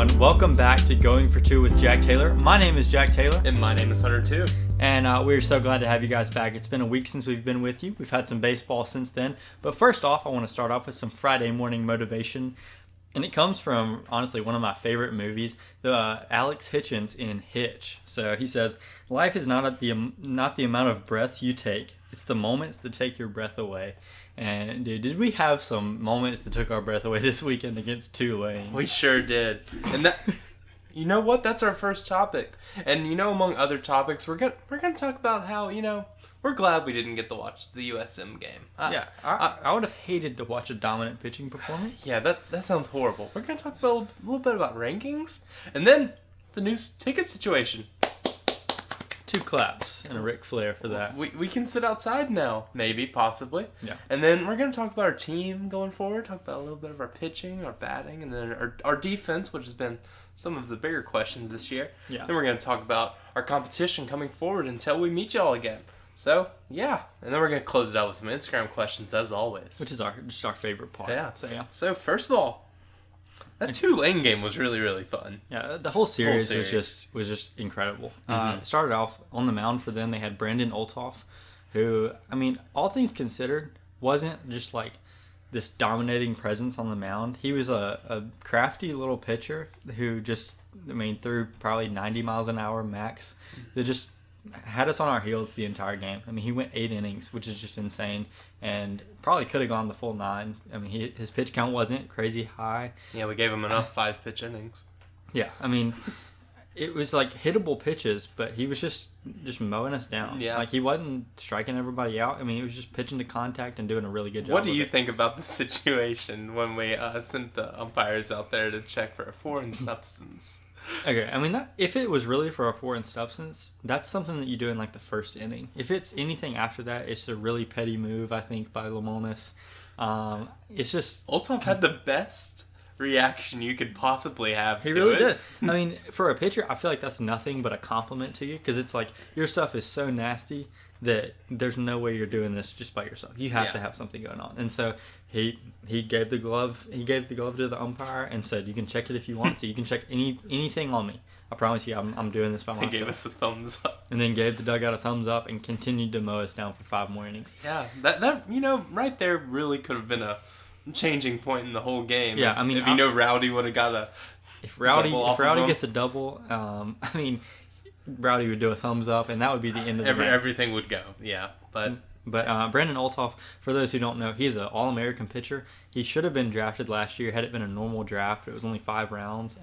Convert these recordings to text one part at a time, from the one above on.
everyone. Welcome back to Going for Two with Jack Taylor. My name is Jack Taylor. And my name is Hunter too. And we're so glad to have you guys back. It's been a week since we've been with you. We've had some baseball since then. But first off, I want to start off with some Friday morning motivation. And it comes from, honestly, one of my favorite movies, Alex Hitchens in Hitch. So he says, life is not the amount of breaths you take. It's the moments that take your breath away. And, dude, did we have some moments that took our breath away this weekend against Tulane? We sure did. And that, you know what? That's our first topic. And, among other topics, we're gonna talk about how, we're glad we didn't get to watch the USM game. I would have hated to watch a dominant pitching performance. Yeah, that sounds horrible. We're going to talk about a little bit about rankings. And then the new ticket situation. 2 claps and a Ric Flair for that. We can sit outside now, maybe, possibly. Yeah. And then we're going to talk about our team going forward, talk about a little bit of our pitching, our batting, and then our defense, which has been some of the bigger questions this year. Yeah. Then we're going to talk about our competition coming forward until we meet y'all again. So, yeah. And then we're going to close it out with some Instagram questions, as always. Which is just our favorite part. Yeah. So, So, first of all, that Tulane game was really, really fun. Yeah, the whole series was just incredible. It started off on the mound for them. They had Brandon Ultoff, who, all things considered, wasn't just like this dominating presence on the mound. He was a crafty little pitcher who just, threw probably 90 miles an hour max. That just had us on our heels the entire game. He went 8 innings, which is just insane, and probably could have gone the full 9. His pitch count wasn't crazy high. Yeah, we gave him enough 5-pitch innings. Yeah, it was like hittable pitches, but he was just mowing us down. Yeah. Like, he wasn't striking everybody out. He was just pitching to contact and doing a really good job. What do you think about the situation when we sent the umpires out there to check for a foreign substance? Okay, if it was really for a foreign substance, that's something that you do in like the first inning. If it's anything after that, it's a really petty move, I think, by Lamonis. It's just Ultoff had the best reaction you could possibly have. He really did. For a pitcher, I feel like that's nothing but a compliment to you, because it's like your stuff is so nasty that there's no way you're doing this just by yourself. You have to have something going on. And so he gave the glove to the umpire and said, you can check it if you want to. You can check anything on me. I promise you I'm doing this by myself. He gave us a thumbs up. And then gave the dugout a thumbs up and continued to mow us down for 5 more innings. Yeah, that right there really could have been a changing point in the whole game. Yeah, if Rowdy would have got if Rowdy gets a double, Rowdy would do a thumbs up, and that would be the end of the game. Everything would go, yeah. But Brandon Ultoff, for those who don't know, he's an All-American pitcher. He should have been drafted last year had it been a normal draft. It was only 5 rounds,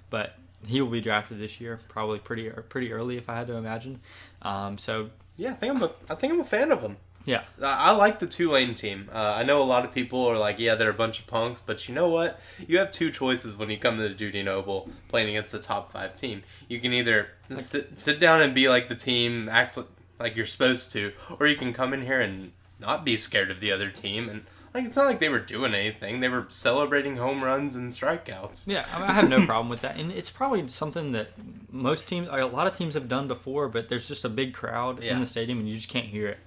but he will be drafted this year, probably pretty early, if I had to imagine. Yeah, I think I'm a fan of him. Yeah. I like the Tulane team. I know a lot of people are like, yeah, they're a bunch of punks, but you know what? You have 2 choices when you come to the Dudy Noble playing against a top 5 team. You can either sit down and be like the team, act like you're supposed to, or you can come in here and not be scared of the other team. And it's not like they were doing anything. They were celebrating home runs and strikeouts. Yeah, I have no problem with that. And it's probably something that most teams, a lot of teams have done before, but there's just a big crowd in the stadium and you just can't hear it.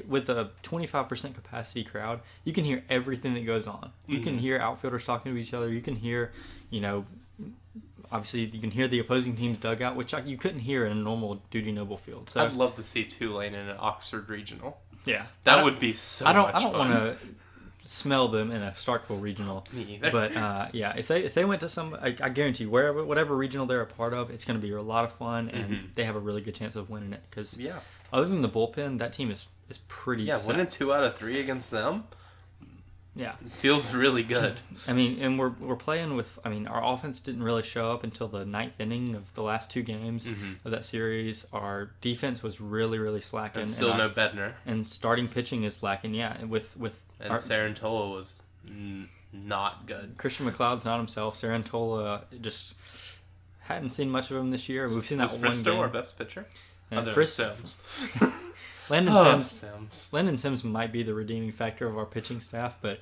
With a 25% capacity crowd, you can hear everything that goes on. You can hear outfielders talking to each other. You can hear, obviously you can hear the opposing team's dugout, which you couldn't hear in a normal Dudy Noble field. So I'd love to see Tulane in an Oxford Regional. Yeah. That would be so much fun. I don't want to smell them in a Starkville Regional. Me either. But, if they went to some, I guarantee whatever regional they're a part of, it's going to be a lot of fun, and they have a really good chance of winning it. Because other than the bullpen, that team is pretty set. Winning 2 out of 3 against them, feels really good. And we're playing with, our offense didn't really show up until the 9th inning of the last 2 games of that series. Our defense was really, really slacking. And still no Bednar. And starting pitching is lacking, And Sarantola was not good. Christian McLeod's not himself. Sarantola just hadn't seen much of him this year. We've seen that one game. Our best pitcher? Sims. Landon Sims might be the redeeming factor of our pitching staff, but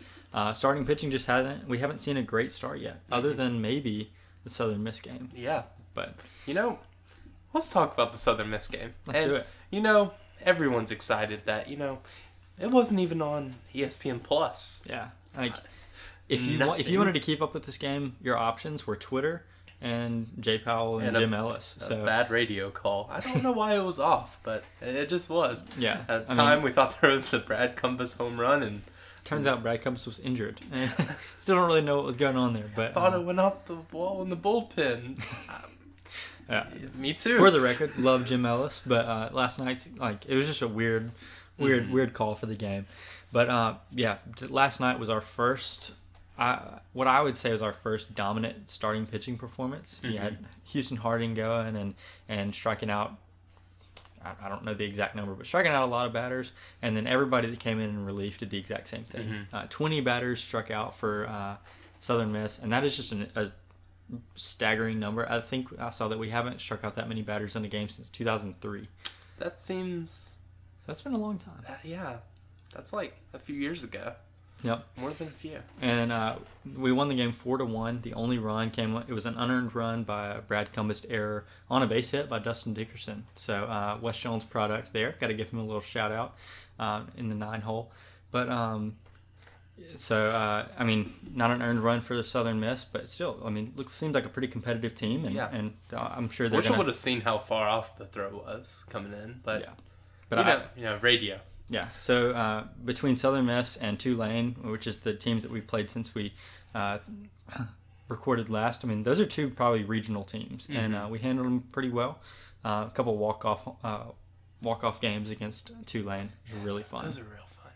starting pitching we haven't seen a great start yet, other than maybe the Southern Miss game. Yeah. But let's talk about the Southern Miss game. Let's do it. Everyone's excited that, it wasn't even on ESPN Plus. Yeah. if you wanted to keep up with this game, your options were Twitter and Jay Powell and Jim Ellis. So bad radio call. I don't know why it was off, but it just was. Yeah. At the time, we thought there was a Brad Cumbus home run, and turns out Brad Cumbus was injured. And still don't really know what was going on there. But I thought it went off the wall in the bullpen. Yeah, me too. For the record, love Jim Ellis, but last night's it was just a weird call for the game. But last night was our first. What I would say was our first dominant starting pitching performance. You had Houston Harding going and striking out. I don't know the exact number, but striking out a lot of batters, and then everybody that came in relief did the exact same thing. 20 batters struck out for Southern Miss, and that is just a staggering number. I think I saw that we haven't struck out that many batters in a game since 2003. That's been a long time. Yeah, that's like a few years ago. Yep. More than a few. And we won the game 4-1. The only run it was an unearned run by a Brad Cumbus error on a base hit by Dustin Dickerson. So West Jones product there. Got to give him a little shout out in the 9-hole. But not an earned run for the Southern Miss, but still, seems like a pretty competitive team, and I'm sure they're. Wish I would have seen how far off the throw was coming in, but radio. Yeah, so between Southern Miss and Tulane, which is the teams that we've played since we recorded last, those are two probably regional teams, and we handled them pretty well. A couple walk-off games against Tulane were really fun. Those are real fun.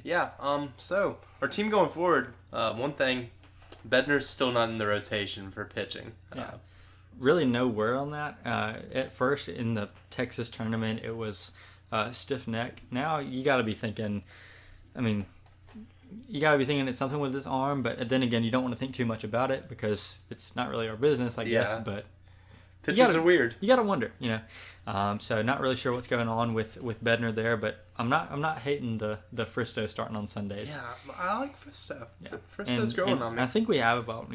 Yeah. So our team going forward, one thing, Bedner's still not in the rotation for pitching. Yeah. Really no word on that. At first in the Texas tournament, it was stiff neck. Now you got to be thinking, it's something with his arm, but then again, you don't want to think too much about it because it's not really our business, I guess. But pitchers are weird. You got to wonder, So not really sure what's going on with Bednar there, but I'm not hating the Fristo starting on Sundays. Yeah, I like Fristo. Yeah, Fristo's growing on me. I think we have about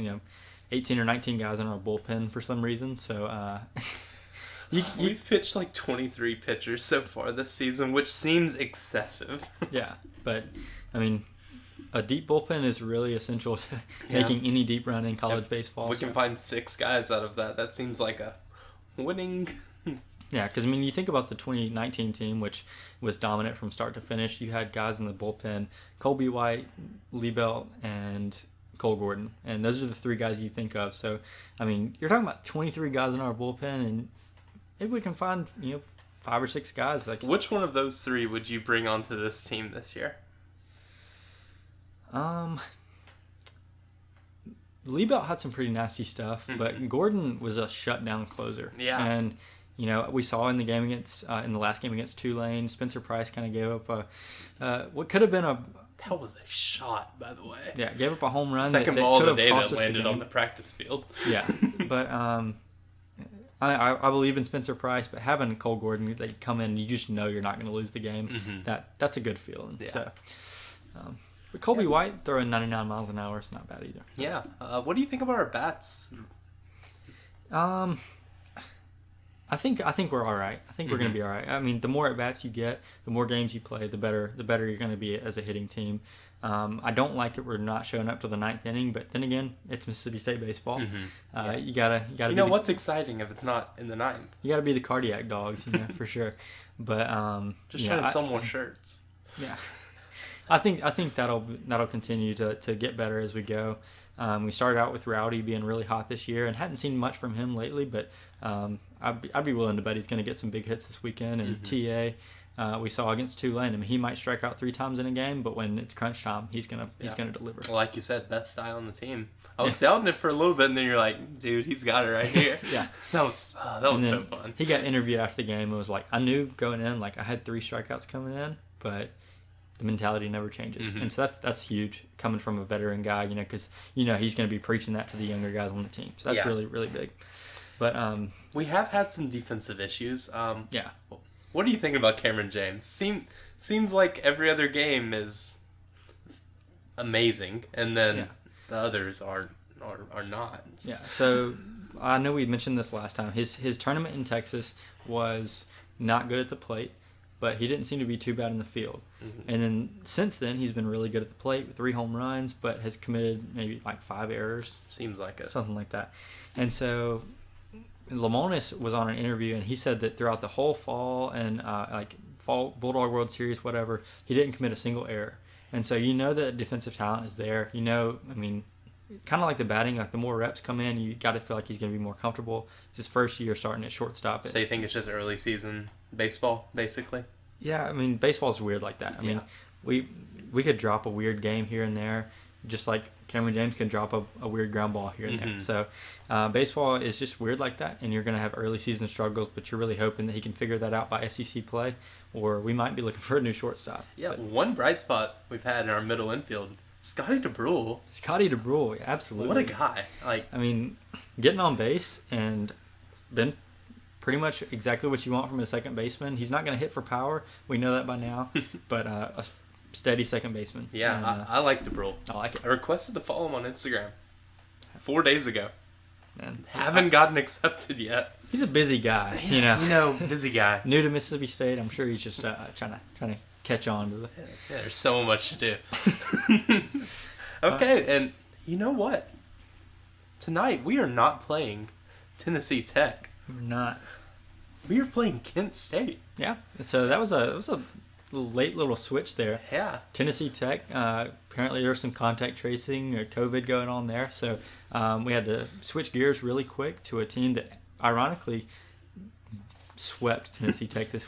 18 or 19 guys in our bullpen for some reason. So. We've pitched like 23 pitchers so far this season, which seems excessive. Yeah, but a deep bullpen is really essential to making any deep run in college baseball. We can find 6 guys out of that. That seems like a winning. Yeah, because you think about the 2019 team, which was dominant from start to finish. You had guys in the bullpen: Colby White, Liebelt, and Cole Gordon, and those are the 3 guys you think of. So, you're talking about 23 guys in our bullpen, and maybe we can find 5 or 6 guys. Which one of those 3 would you bring onto this team this year? Liebelt had some pretty nasty stuff, but Gordon was a shutdown closer. Yeah, and we saw in the game in the last game against Tulane, Spencer Price kind of gave up what could have been that was a shot, by the way. Yeah, gave up a home run. Second ball of the day that landed on the practice field. Yeah, but I believe in Spencer Price, but having Cole Gordon, they come in, you just know you're not going to lose the game. That's a good feeling. Yeah. So, but Colby White throwing 99 miles an hour is not bad either. Yeah. What do you think about our bats? I think we're all right. I think we're going to be all right. The more at bats you get, the more games you play, the better you're going to be as a hitting team. I don't like that we're not showing up to the 9th inning, but then again, it's Mississippi State baseball. You gotta. What's exciting if it's not in the 9th? You gotta be the cardiac dogs, for sure. But just trying to sell more shirts. Yeah, I think that'll continue to get better as we go. We started out with Rowdy being really hot this year, and hadn't seen much from him lately. But I'd be willing to bet he's going to get some big hits this weekend. And TA. We saw against Tulane. He might strike out 3 times in a game, but when it's crunch time, he's gonna deliver. Well, like you said, best guy on the team. I was doubting it for a little bit, and then you're like, dude, he's got it right here. Yeah, that was so fun. He got interviewed after the game and was like, I knew going in, I had 3 strikeouts coming in, but the mentality never changes, and so that's huge coming from a veteran guy, because he's going to be preaching that to the younger guys on the team. So that's really, really big. But we have had some defensive issues. Yeah. What are you thinking about Cameron James? Seems like every other game is amazing, and then the others are not. Yeah. So I know we mentioned this last time. His tournament in Texas was not good at the plate. but he didn't seem to be too bad in the field. And then since then, he's been really good at the plate with 3 home runs, but has committed maybe like 5 errors. Seems like it. Something like that. And so Lemonis was on an interview, and he said that throughout the whole fall and fall Bulldog World Series, whatever, he didn't commit a single error. And so that defensive talent is there. Kind of like the batting, like the more reps come in, you got to feel like he's going to be more comfortable. It's his first year starting at shortstop. So you think it's just early season baseball, basically? Yeah, baseball's weird like that. We could drop a weird game here and there, just like Cameron James can drop a weird ground ball here and there. So baseball is just weird like that, and you're going to have early season struggles, but you're really hoping that he can figure that out by SEC play, or we might be looking for a new shortstop. Yeah, one bright spot we've had in our middle infield, Scottie De Bruyne. Scottie De Bruyne, absolutely. What a guy. Getting on base and been pretty much exactly what you want from a second baseman. He's not going to hit for power. We know that by now, but a steady second baseman. Yeah, and, I like De Bruyne. I like it. I requested to follow him on Instagram 4 days ago. And haven't gotten accepted yet. He's a busy guy, busy guy. New to Mississippi State. I'm sure he's just trying to catch on to the. Yeah, there's so much to do. Okay, and you know what? Tonight we are not playing Tennessee Tech. We're not. We are playing Kent State. Yeah. So that was a late little switch there. Yeah. Tennessee Tech. Apparently there was some contact tracing or COVID going on there, so we had to switch gears really quick to a team that ironically swept Tennessee Tech this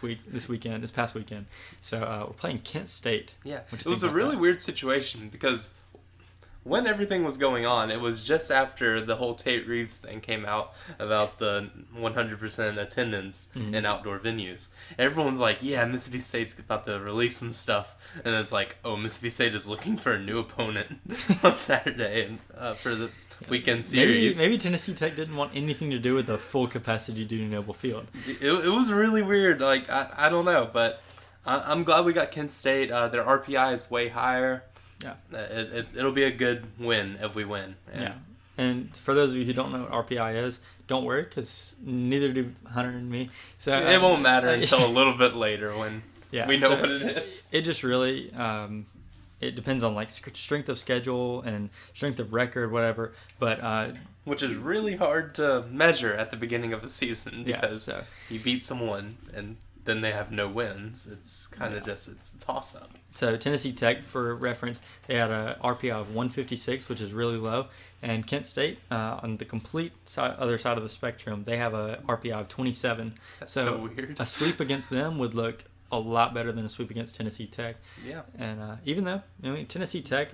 past weekend. So we're playing Kent State. Yeah. It was a really weird situation because when everything was going on, it was just after the whole Tate Reeves thing came out about the 100% attendance in outdoor venues. Everyone's like, yeah, Mississippi State's about to release some stuff. And it's like, oh, Mississippi State is looking for a new opponent on Saturday for the weekend series. Maybe Tennessee Tech didn't want anything to do with the full capacity Duty Noble Field. It was really weird. I don't know, but I'm glad we got Kent State. Their RPI is way higher. Yeah, it'll be a good win if we win. Yeah, and for those of you who don't know what RPI is, don't worry because neither do Hunter and me. So it won't matter until a little bit later when we know what it is. It just really it depends on strength of schedule and strength of record, whatever. But which is really hard to measure at the beginning of a season because you beat someone and then they have no wins. It's kind of just it's a toss-up. So Tennessee Tech, for reference, they had a RPI of 156, which is really low. And Kent State, on the complete other side of the spectrum, they have a RPI of 27. That's so weird. A sweep against them would look a lot better than a sweep against Tennessee Tech. Yeah. And even though, Tennessee Tech,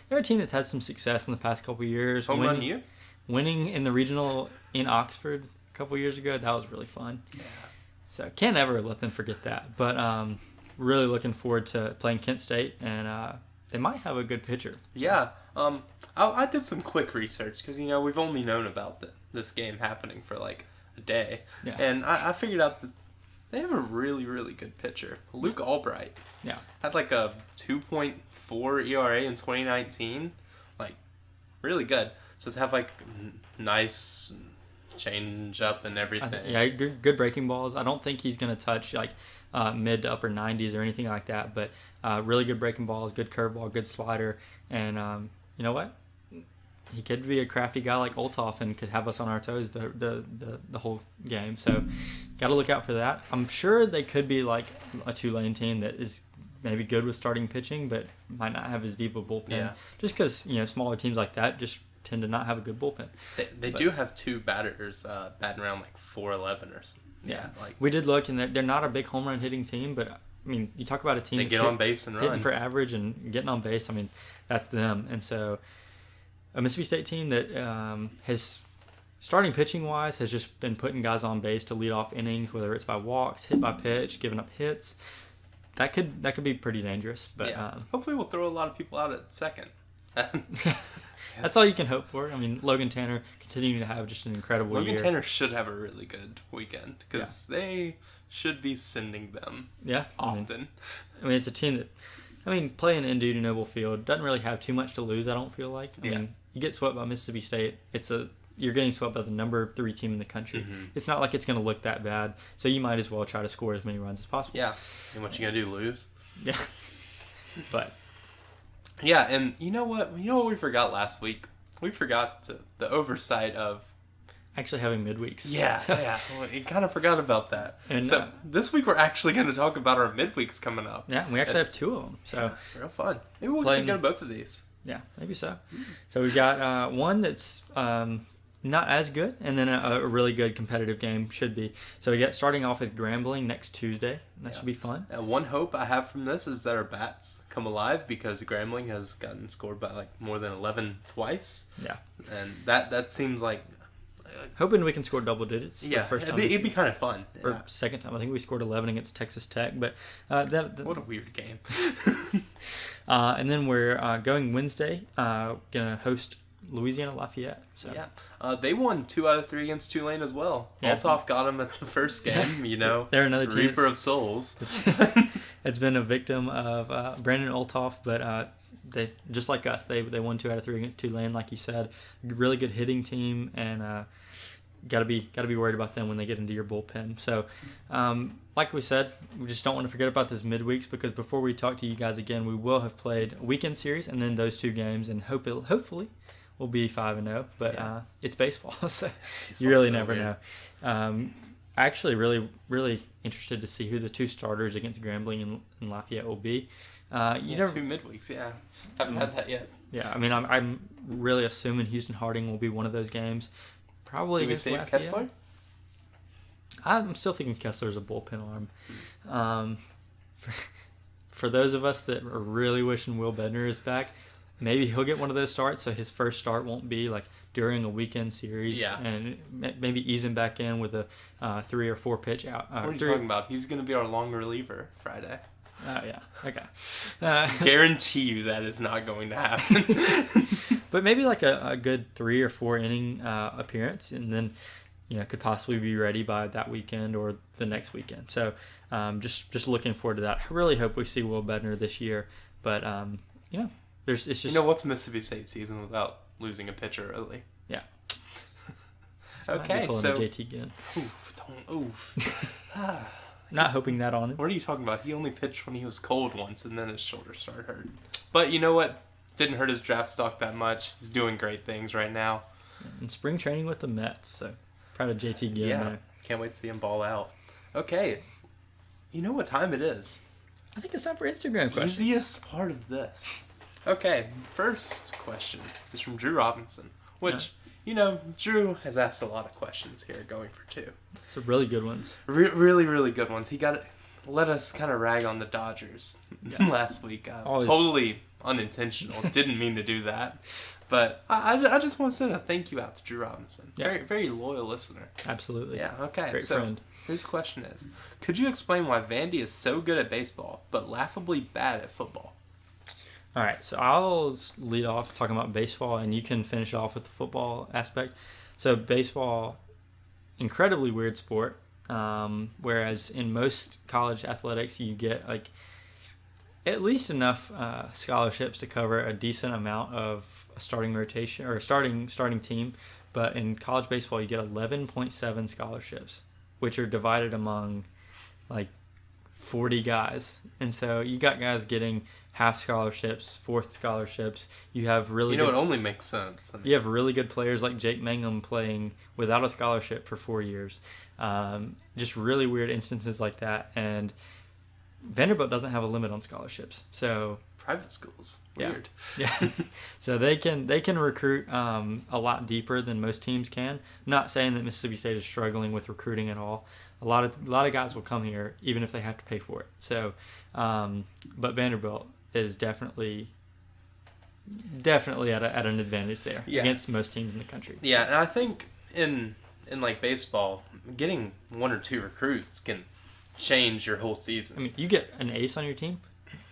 they're a team that's had some success in the past couple of years. Winning in the regional in Oxford a couple of years ago, that was really fun. Yeah. So can't ever let them forget that. But really looking forward to playing Kent State, and they might have a good pitcher. Yeah. I did some quick research because, we've only known about this game happening for a day. Yeah. And I figured out that they have a really, really good pitcher. Luke Albright. Yeah. Had a 2.4 ERA in 2019. Really good. Just have nice change up and everything. Good breaking balls. I don't think he's going to touch mid to upper 90s or anything like that, but really good breaking balls, good curveball, good slider, and you know what? He could be a crafty guy like Ultoff and could have us on our toes the whole game. So got to look out for that. I'm sure they could be a Tulane team that is maybe good with starting pitching, but might not have as deep a bullpen. Yeah. Just because smaller teams like that just tend to not have a good bullpen. They do have 2 batters batting around 411 or something. Yeah, we did look, and they're not a big home run hitting team, but you talk about a team they get on base and run, hitting for average and getting on base. That's them. And so, a Mississippi State team that has starting pitching wise has just been putting guys on base to lead off innings, whether it's by walks, hit by pitch, giving up hits. That could be pretty dangerous. But hopefully, we'll throw a lot of people out at second. That's all you can hope for. Logan Tanner continuing to have just an incredible year. Logan Tanner should have a really good weekend because they should be sending them often. It's a team that, playing in Duty Noble Field doesn't really have too much to lose, I don't feel like. You get swept by Mississippi State. It's a you're getting swept by the number 3 team in the country. It's not like it's going to look that bad. So you might as well try to score as many runs as possible. Yeah. And what you going to do, lose? Yeah. But. Yeah, and you know what? You know what we forgot last week? We forgot the oversight of actually having midweeks. Yeah, yeah. Well, we kind of forgot about that. And so this week we're actually going to talk about our midweeks coming up. Yeah, we actually have 2 of them. So yeah, real fun. Maybe we'll get to go to both of these. Yeah, maybe so. So we got one that's not as good, and then a really good competitive game should be. So we get starting off with Grambling next Tuesday. That should be fun. One hope I have from this is that our bats come alive, because Grambling has gotten scored by like more than 11 twice. Yeah, and that seems like. Hoping we can score double digits. Yeah, for the first time it'd be kind of fun. Or second time. I think we scored 11 against Texas Tech, but what a weird game. And then we're going Wednesday. Gonna host Louisiana Lafayette. So. Yeah, they won 2 out of 3 against Tulane as well. Yeah. Ultoff got them at the first game. You know, they're another team. Reaper of Souls. It's been a victim of Brandon Ultoff, but they just like us. They won 2 out of 3 against Tulane, like you said. Really good hitting team, and gotta be worried about them when they get into your bullpen. So, like we said, we just don't want to forget about those midweeks, because before we talk to you guys again, we will have played a weekend series and then those 2 games, and hopefully we'll be 5-0. But it's baseball, so you really never know. Actually, really interested to see who the 2 starters against Grambling and Lafayette will be. 2 midweeks, haven't had that yet. Yeah, I mean, I'm really assuming Houston Harding will be one of those games. Probably against Lafayette. Kessler? I'm still thinking Kessler's a bullpen arm. For those of us that are really wishing Will Bednar is back, maybe he'll get one of those starts, so his first start won't be like during a weekend series. Yeah. And maybe ease him back in with a 3 or 4 pitch out. What are you talking about? He's going to be our long reliever Friday. Oh, yeah. Okay. Guarantee you that is not going to happen. But maybe like a good 3 or 4 inning appearance, and then could possibly be ready by that weekend or the next weekend. So just looking forward to that. I really hope we see Will Bednar this year. But it's just what's Mississippi State season without losing a pitcher early? Yeah. Okay, so JT again. Oof. Not hoping that on him. What are you talking about? He only pitched when he was cold once, and then his shoulder started hurting. But you know what? Didn't hurt his draft stock that much. He's doing great things right now. In spring training with the Mets, so proud of JT again. Yeah, can't wait to see him ball out. Okay, you know what time it is? I think it's time for Instagram questions. Easiest part of this. Okay, first question is from Drew Robinson, which... Drew has asked a lot of questions here, going for 2. Some really good ones. Really, really good ones. He let us kind of rag on the Dodgers last week. Totally unintentional. Didn't mean to do that. But I just want to send a thank you out to Drew Robinson. Yeah. Very, very loyal listener. Absolutely. Yeah, okay. Great friend. His question is, could you explain why Vandy is so good at baseball, but laughably bad at football? All right, so I'll lead off talking about baseball, and you can finish off with the football aspect. So baseball, incredibly weird sport, whereas in most college athletics you get like at least enough scholarships to cover a decent amount of a starting rotation or a starting team. But in college baseball you get 11.7 scholarships, which are divided among like 40 guys, and so you got guys getting half scholarships, fourth scholarships. You have really it only makes sense. You have really good players like Jake Mangum playing without a scholarship for 4 years. Just really weird instances like that. And Vanderbilt doesn't have a limit on scholarships. So private schools. Weird. Yeah. So they can recruit a lot deeper than most teams can. I'm not saying that Mississippi State is struggling with recruiting at all. A lot of guys will come here even if they have to pay for it. So, but Vanderbilt is definitely at an advantage there against most teams in the country. Yeah, and I think in like baseball, getting 1 or 2 recruits can change your whole season. I mean, you get an ace on your team.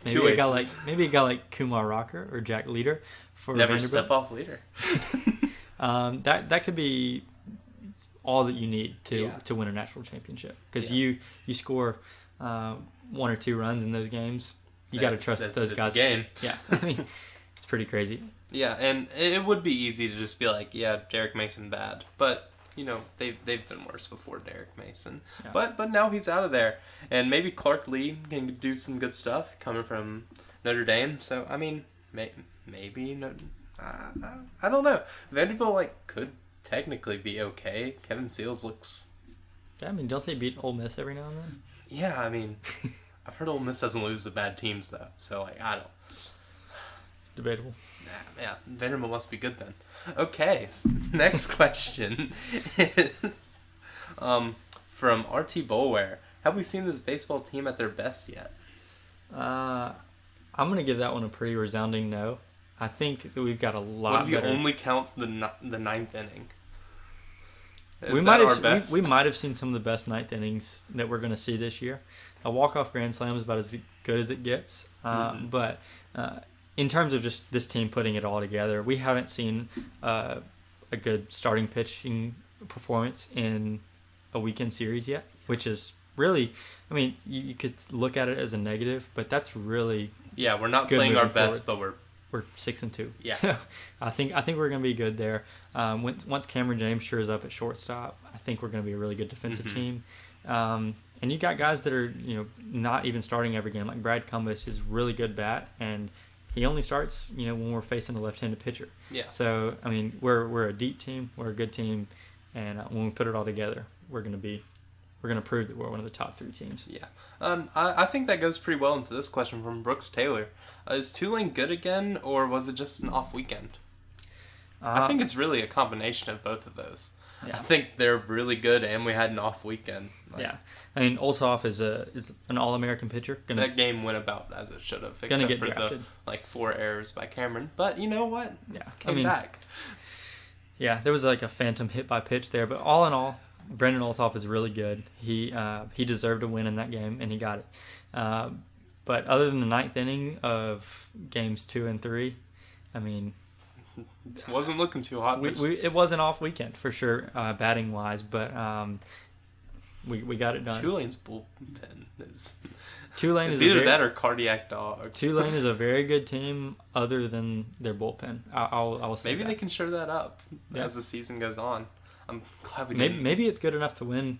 Maybe 2 aces. Maybe a guy like Kumar Rocker or Jack Leader for Never Vanderbilt. Step off leader. That could be all that you need to win a national championship, because you score 1 or 2 runs in those games. You got to trust that those guys. It's a game. Yeah, I mean, it's pretty crazy. Yeah, and it would be easy to just be like, yeah, Derek Mason bad, but they've been worse before Derek Mason. Yeah. But now he's out of there, and maybe Clark Lee can do some good stuff coming from Notre Dame. So I mean, maybe no, I don't know. Vanderbilt could technically be okay. Kevin Seals looks. Yeah, I mean, don't they beat Ole Miss every now and then? Yeah, I mean, I've heard Ole Miss doesn't lose to bad teams though, so I don't. Debatable. Yeah, Vanderbilt must be good then. Okay, next question is from RT Bulware. Have we seen this baseball team at their best yet? I'm going to give that one a pretty resounding no. I think that we've got a lot What if you better. only count the ninth inning? We might have seen some of the best ninth innings that we're going to see this year. A walk-off grand slam is about as good as it gets. But in terms of just this team putting it all together, we haven't seen a good starting pitching performance in a weekend series yet, which is really, I mean, you could look at it as a negative, but that's really we're not playing our best, but we're 6-2. Yeah, I think we're going to be good there. Once Cameron James shores up at shortstop, I think we're going to be a really good defensive team. And you got guys that are not even starting every game. Like Brad Cumbus is really good bat, and he only starts when we're facing a left-handed pitcher. Yeah. So I mean we're a deep team, we're a good team, and when we put it all together, we're going to prove that we're one of the top 3 teams. Yeah. I think that goes pretty well into this question from Brooks Taylor. Is Tulane good again, or was it just an off weekend? I think it's really a combination of both of those. Yeah. I think they're really good, and we had an off weekend. Yeah. I mean, Ultoff is an All-American pitcher. That game went about as it should have, except for drafted. The 4 errors by Cameron. But you know what? Yeah. Came back. Yeah, there was a phantom hit by pitch there, but all in all, Brendan Ultoff is really good. He deserved a win in that game, and he got it. But other than the 9th inning of games 2 and 3, I mean, it wasn't looking too hot. It was an off weekend for sure, batting wise, but we got it done. Tulane's bullpen is. Tulane is either that or cardiac dogs. Tulane is a very good team, other than their bullpen. I will say maybe they can shore that up as the season goes on. I'm glad we didn't. Maybe it's good enough to win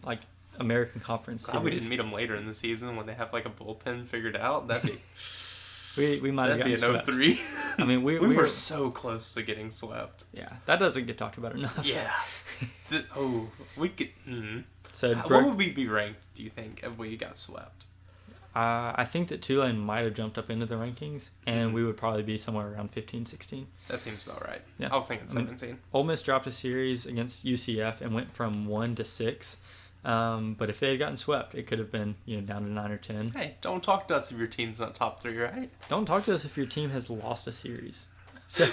American Conference Glad series. we didn't meet them later in the season when they have a bullpen figured out. That'd be. We might have gotten swept. That'd be an 0-3. I mean, we were so close to getting swept. Yeah, that doesn't get talked about enough. Yeah. We could. So what would we be ranked, do you think, if we got swept? I think that Tulane might have jumped up into the rankings, and we would probably be somewhere around 15, 16. That seems about right. Yeah. I was thinking 17. Ole Miss dropped a series against UCF and went from 1 to 6. But if they had gotten swept, it could have been down to 9 or 10. Hey, don't talk to us if your team's not top 3, right? Don't talk to us if your team has lost a series. So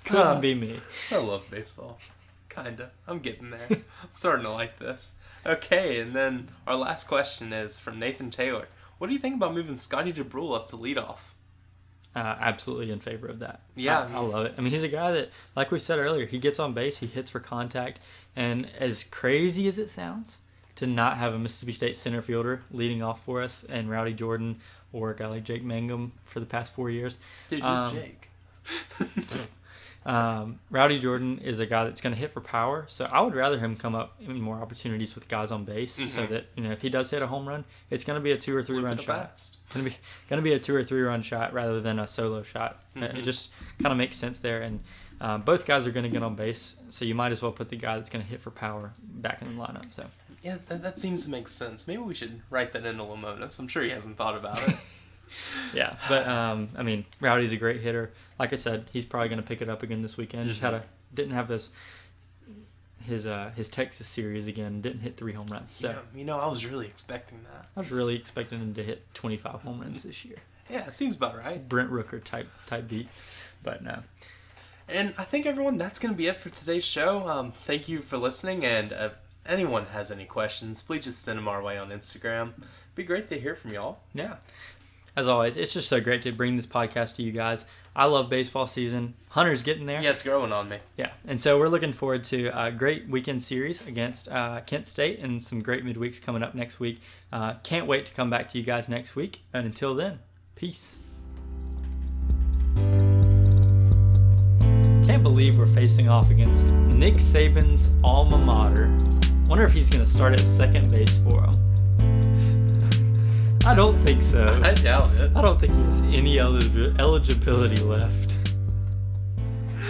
couldn't be me. I love baseball. Kinda. I'm getting there. I'm starting to like this. Okay, and then our last question is from Nathan Taylor. What do you think about moving Scottie De Bruyne up to leadoff? Absolutely in favor of that. Yeah. I love it. I mean, he's a guy that, like we said earlier, he gets on base, he hits for contact, and as crazy as it sounds to not have a Mississippi State center fielder leading off for us and Rowdy Jordan or a guy like Jake Mangum for the past 4 years. Dude, who's Jake? Rowdy Jordan is a guy that's going to hit for power, so I would rather him come up in more opportunities with guys on base, so that if he does hit a home run, it's going to be a 2 or 3 run shot. Going to be a 2 or 3 run shot rather than a solo shot. It just kind of makes sense there, and both guys are going to get on base, so you might as well put the guy that's going to hit for power back in the lineup. So yeah, that seems to make sense. Maybe we should write that into Lamonis. I'm sure he hasn't thought about it. Yeah, but I mean, Rowdy's a great hitter. Like I said, he's probably going to pick it up again this weekend. Just didn't have his Texas series again. Didn't hit 3 home runs. So I was really expecting that. I was really expecting him to hit 25 home runs this year. Yeah, it seems about right. Brent Rooker type beat, but no. And I think everyone, that's going to be it for today's show. Thank you for listening, and if anyone has any questions, please just send them our way on Instagram. It'd be great to hear from y'all. Yeah. As always, it's just so great to bring this podcast to you guys. I love baseball season. Hunter's getting there. Yeah, it's growing on me. Yeah, and so we're looking forward to a great weekend series against Kent State and some great midweeks coming up next week. Can't wait to come back to you guys next week. And until then, peace. Can't believe we're facing off against Nick Saban's alma mater. Wonder if he's going to start at second base for him. I don't think so. I doubt it. I don't think he has any eligibility left.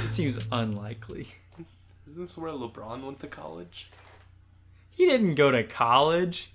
It seems unlikely. Isn't this where LeBron went to college? He didn't go to college.